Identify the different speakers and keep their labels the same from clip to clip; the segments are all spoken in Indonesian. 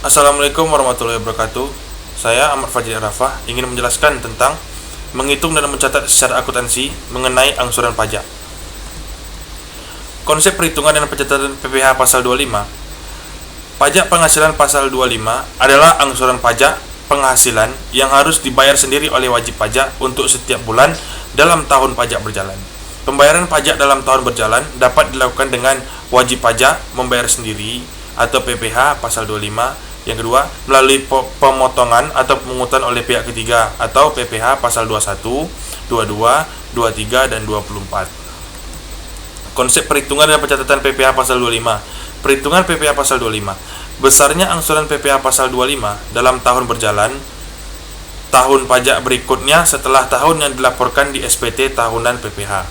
Speaker 1: Assalamualaikum warahmatullahi wabarakatuh. Saya Ahmad Fajri Arafah ingin menjelaskan tentang menghitung dan mencatat secara akuntansi mengenai angsuran pajak. Konsep perhitungan dan pencatatan PPh pasal 25. Pajak penghasilan pasal 25 adalah angsuran pajak penghasilan yang harus dibayar sendiri oleh wajib pajak untuk setiap bulan dalam tahun pajak berjalan. Pembayaran pajak dalam tahun berjalan dapat dilakukan dengan wajib pajak membayar sendiri atau PPh pasal 25. Yang kedua, melalui pemotongan atau pemungutan oleh pihak ketiga atau PPh pasal 21, 22, 23, dan 24. Konsep perhitungan dan pencatatan PPh pasal 25. Perhitungan PPh pasal 25. Besarnya angsuran PPh pasal 25 dalam tahun berjalan tahun pajak berikutnya setelah tahun yang dilaporkan di SPT tahunan PPh.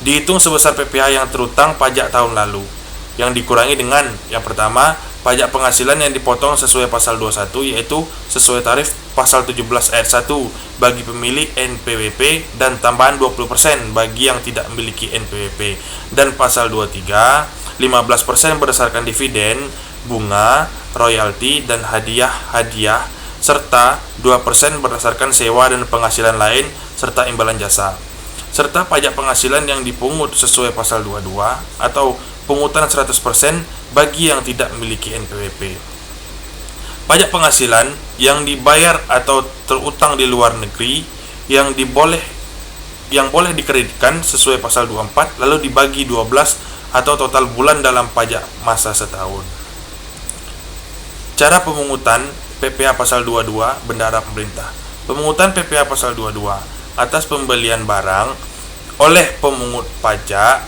Speaker 1: Dihitung sebesar PPh yang terutang pajak tahun lalu, yang dikurangi dengan yang pertama, pajak penghasilan yang dipotong sesuai pasal 21, yaitu sesuai tarif pasal 17 ayat 1 bagi pemilik NPWP dan tambahan 20% bagi yang tidak memiliki NPWP, dan pasal 23 15% berdasarkan dividen, bunga, royalti, dan hadiah serta 2% berdasarkan sewa dan penghasilan lain serta imbalan jasa, serta pajak penghasilan yang dipungut sesuai pasal 22 atau pungutan 100% bagi yang tidak memiliki NPWP. Pajak penghasilan yang dibayar atau terutang di luar negeri yang boleh dikreditkan sesuai pasal 24 lalu dibagi 12 atau total bulan dalam pajak masa setahun. Cara pemungutan PPh pasal 22 bendahara pemerintah. Pemungutan PPh pasal 22 atas pembelian barang oleh pemungut pajak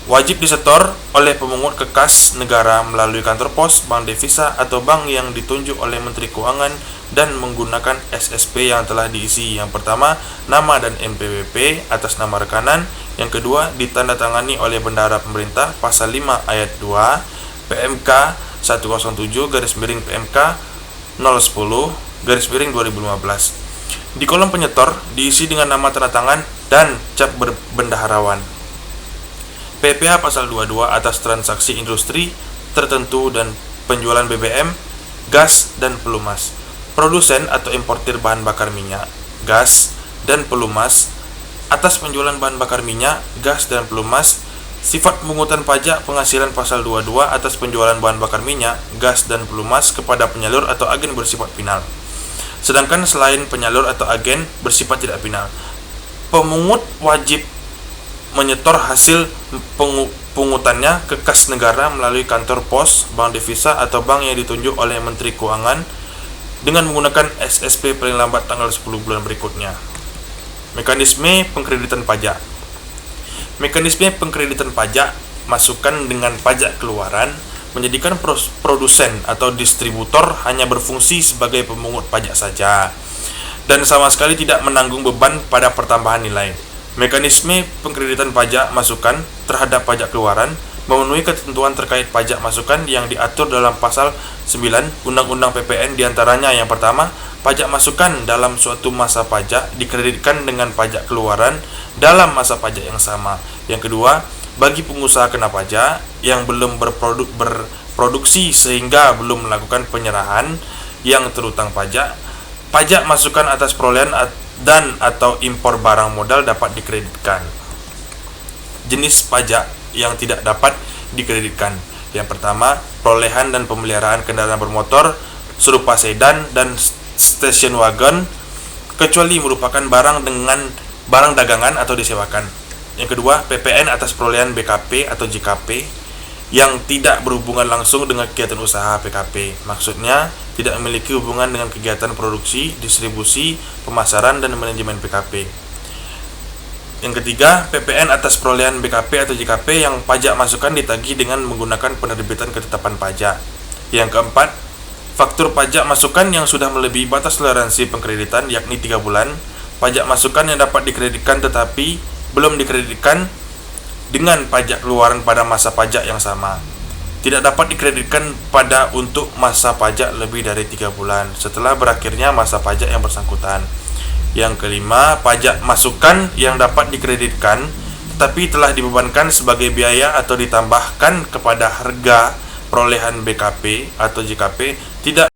Speaker 1: wajib disetor oleh pemungut ke kas negara melalui kantor pos, bank devisa, atau bank yang ditunjuk oleh Menteri Keuangan dan menggunakan SSP yang telah diisi. Yang pertama, nama dan NPWP atas nama rekanan. Yang kedua, ditandatangani oleh bendahara pemerintah pasal 5 ayat 2 PMK 107/PMK 010/2015. Di kolom penyetor diisi dengan nama tanda tangan dan cap bendaharawan. PPh pasal 22 atas transaksi industri tertentu dan penjualan BBM, gas, dan pelumas. Produsen atau importir bahan bakar minyak, gas, dan pelumas atas penjualan bahan bakar minyak, gas, dan pelumas. Sifat pemungutan pajak penghasilan pasal 22 atas penjualan bahan bakar minyak, gas, dan pelumas kepada penyalur atau agen bersifat final. Sedangkan selain penyalur atau agen bersifat tidak final, pemungut wajib menyetor hasil pungutannya ke kas negara melalui kantor pos, bank devisa, atau bank yang ditunjuk oleh Menteri Keuangan dengan menggunakan SSP paling lambat tanggal 10 bulan berikutnya. Mekanisme pengkreditan pajak. Mekanisme pengkreditan pajak masukan dengan pajak keluaran menjadikan produsen atau distributor hanya berfungsi sebagai pemungut pajak saja dan sama sekali tidak menanggung beban pada pertambahan nilai. Mekanisme pengkreditan pajak masukan terhadap pajak keluaran memenuhi ketentuan terkait pajak masukan yang diatur dalam pasal 9 Undang-Undang PPN, diantaranya yang pertama, pajak masukan dalam suatu masa pajak dikreditkan dengan pajak keluaran dalam masa pajak yang sama. Yang kedua, bagi pengusaha kena pajak yang belum berproduksi sehingga belum melakukan penyerahan yang terutang pajak, pajak masukan atas perolehan dan atau impor barang modal dapat dikreditkan. Jenis pajak yang tidak dapat dikreditkan. Yang pertama, perolehan dan pemeliharaan kendaraan bermotor serupa sedan dan station wagon kecuali merupakan barang dagangan atau disewakan. Yang kedua, PPN atas perolehan BKP atau JKP yang tidak berhubungan langsung dengan kegiatan usaha PKP. Maksudnya, tidak memiliki hubungan dengan kegiatan produksi, distribusi, pemasaran, dan manajemen PKP. Yang ketiga, PPN atas perolehan BKP atau JKP yang pajak masukan ditagih dengan menggunakan penerbitan ketetapan pajak. Yang keempat, faktur pajak masukan yang sudah melebihi batas toleransi pengkreditan yakni 3 bulan, pajak masukan yang dapat dikreditkan tetapi belum dikreditkan dengan pajak keluaran pada masa pajak yang sama. Tidak dapat dikreditkan pada untuk masa pajak lebih dari 3 bulan setelah berakhirnya masa pajak yang bersangkutan. Yang kelima, pajak masukan yang dapat dikreditkan tetapi telah dibebankan sebagai biaya atau ditambahkan kepada harga perolehan BKP atau JKP Tidak